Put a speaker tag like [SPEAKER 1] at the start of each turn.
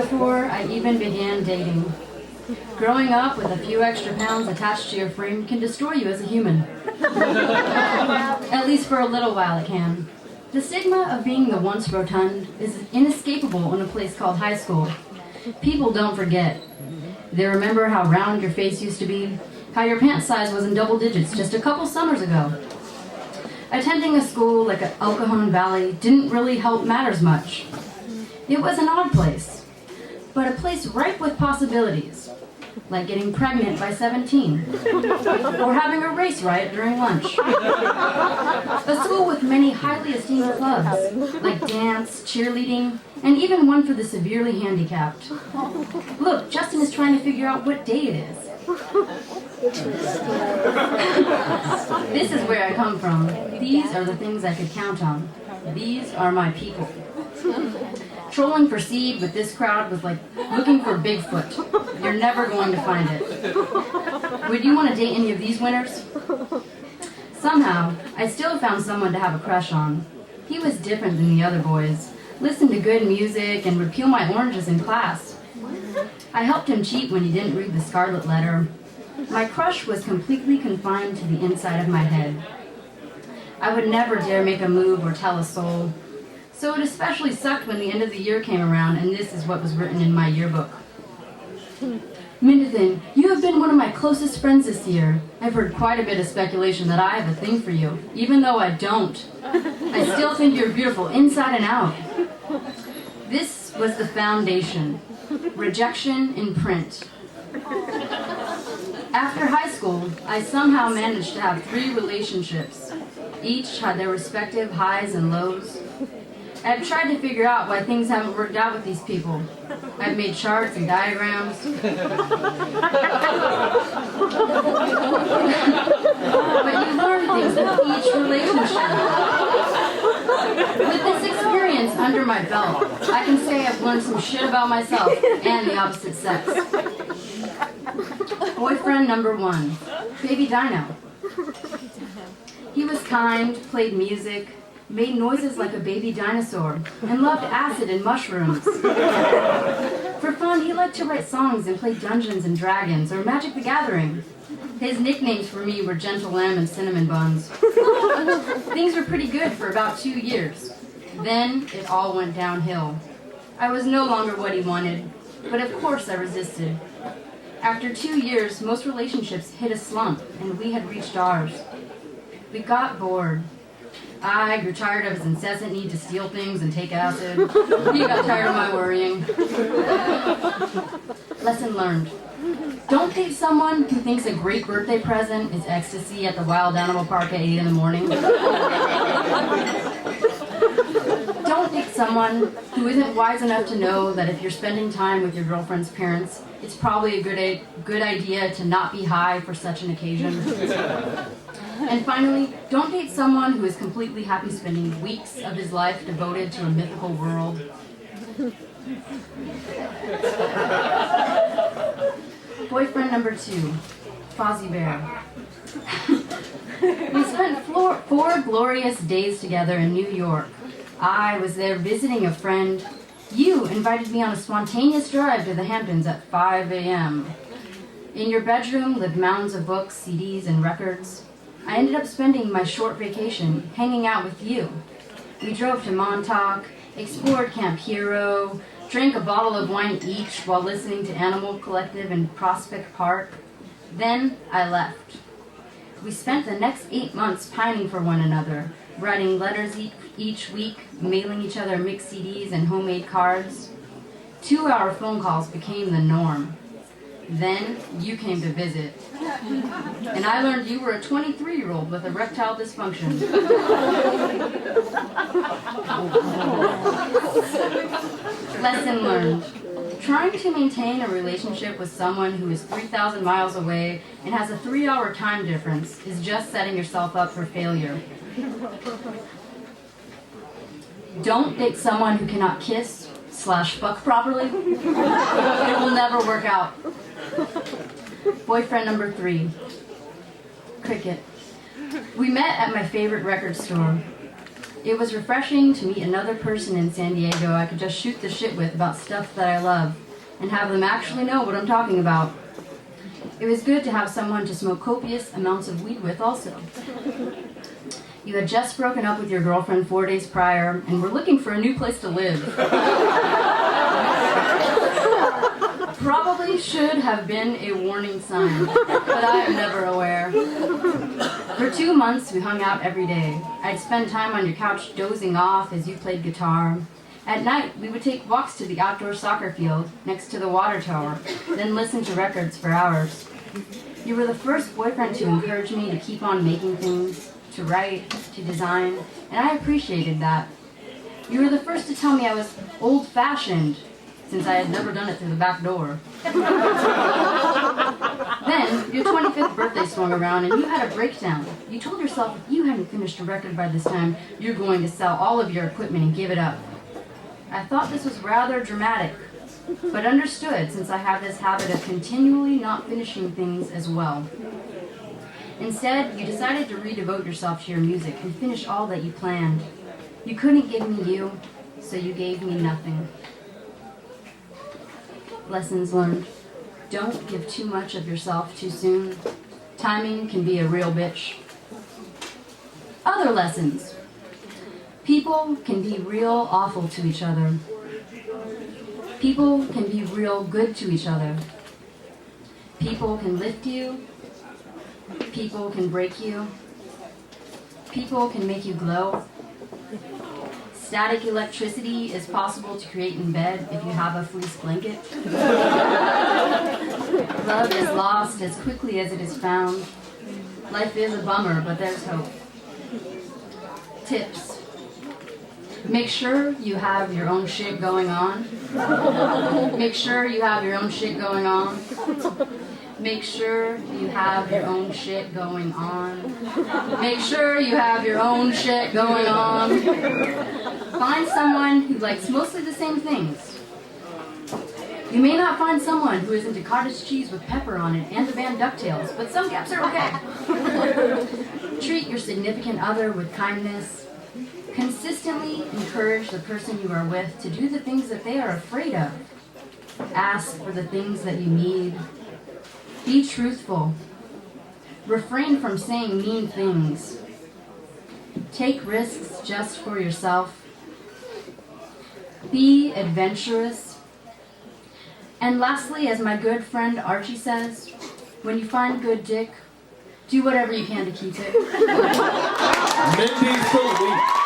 [SPEAKER 1] before I even began dating. Growing up with a few extra pounds attached to your frame can destroy you as a human. At least for a little while it can. The stigma of being the once rotund is inescapable in a place called high school. People don't forget. They remember how round your face used to be, how your pant size was in double digits just a couple summers ago. Attending a school like El Cajon Valley didn't really help matters much. It was an odd place, but a place ripe with possibilities, like getting pregnant by 17, or having a race riot during lunch. A school with many highly esteemed clubs, like dance, cheerleading, and even one for the severely handicapped. Look, Justin is trying to figure out what day it is. This is where I come from. These are the things I could count on. These are my people. Trolling for seed with this crowd was like looking for Bigfoot. You're never going to find it. Would you want to date any of these winners? Somehow, I still found someone to have a crush on. He was different than the other boys, listened to good music, and would peel my oranges in class. I helped him cheat when he didn't read the Scarlet Letter. My crush was completely confined to the inside of my head. I would never dare make a move or tell a soul. So it especially sucked when the end of the year came around, and this is what was written in my yearbook. Mindy, you have been one of my closest friends this year. I've heard quite a bit of speculation that I have a thing for you, even though I don't. I still think you're beautiful inside and out. This was the foundation. Rejection in print. After high school, I somehow managed to have 3 relationships. Each had their respective highs and lows. I've tried to figure out why things haven't worked out with these people. I've made charts and diagrams. But you learn things with each relationship. With this experience under my belt, I can say I've learned some shit about myself and the opposite sex. Boyfriend number 1, Baby Dino. He was kind, played music, made noises like a baby dinosaur, and loved acid and mushrooms. For fun, he liked to write songs and play Dungeons and Dragons or Magic the Gathering. His nicknames for me were Gentle Lamb and Cinnamon Buns. Things were pretty good for about 2 years. Then it all went downhill. I was no longer what he wanted, but of course I resisted. After 2 years, most relationships hit a slump, and we had reached ours. We got bored. I grew tired of his incessant need to steal things and take acid. He got tired of my worrying. Lesson learned. Don't date someone who thinks a great birthday present is ecstasy at the wild animal park at 8 in the morning. Don't date someone who isn't wise enough to know that if you're spending time with your girlfriend's parents, it's probably a good idea to not be high for such an occasion. And finally, don't date someone who is completely happy spending weeks of his life devoted to a mythical world. Boyfriend number 2, Fozzie Bear. We spent 4 glorious days together in New York. I was there visiting a friend. You invited me on a spontaneous drive to the Hamptons at 5 a.m. In your bedroom lived mounds of books, CDs, and records. I ended up spending my short vacation hanging out with you. We drove to Montauk, explored Camp Hero, drank a bottle of wine each while listening to Animal Collective in Prospect Park. Then I left. We spent the next 8 months pining for one another, writing letters each week, mailing each other mixed CDs and homemade cards. 2-hour phone calls became the norm. Then you came to visit. And I learned you were a 23-year-old with erectile dysfunction. Lesson learned. Trying to maintain a relationship with someone who is 3,000 miles away and has a 3-hour time difference is just setting yourself up for failure. Don't date someone who cannot kiss/fuck properly. It will never work out. Boyfriend number 3, Cricket. We met at my favorite record store. It was refreshing to meet another person in San Diego I could just shoot the shit with about stuff that I love and have them actually know what I'm talking about. It was good to have someone to smoke copious amounts of weed with also. You had just broken up with your girlfriend 4 days prior and were looking for a new place to live. Probably should have been a warning sign, but I am never aware. For 2 months, we hung out every day. I'd spend time on your couch dozing off as you played guitar. At night, we would take walks to the outdoor soccer field next to the water tower, then listen to records for hours. You were the first boyfriend to encourage me to keep on making things, to write, to design, and I appreciated that. You were the first to tell me I was old-fashioned, since I had never done it through the back door. Then, your 25th birthday swung around and you had a breakdown. You told yourself if you hadn't finished a record by this time, you're going to sell all of your equipment and give it up. I thought this was rather dramatic, but understood since I have this habit of continually not finishing things as well. Instead, you decided to redevote yourself to your music and finish all that you planned. You couldn't give me you, so you gave me nothing. Lessons learned. Don't give too much of yourself too soon. Timing can be a real bitch. Other lessons. People can be real awful to each other. People can be real good to each other. People can lift you. People can break you. People can make you glow. Static electricity is possible to create in bed if you have a fleece blanket. Love is lost as quickly as it is found. Life is a bummer, but there's hope. Tips. Make sure you have your own shit going on. Make sure you have your own shit going on. Make sure you have your own shit going on. Make sure you have your own shit going on. Find someone who likes mostly the same things. You may not find someone who is into cottage cheese with pepper on it and the band DuckTales, but some gaps are okay. Treat your significant other with kindness. Consistently encourage the person you are with to do the things that they are afraid of. Ask for the things that you need. Be truthful. Refrain from saying mean things. Take risks just for yourself. Be adventurous. And lastly, as my good friend Archie says, when you find good dick, do whatever you can to keep it.
[SPEAKER 2] Mindy Solis.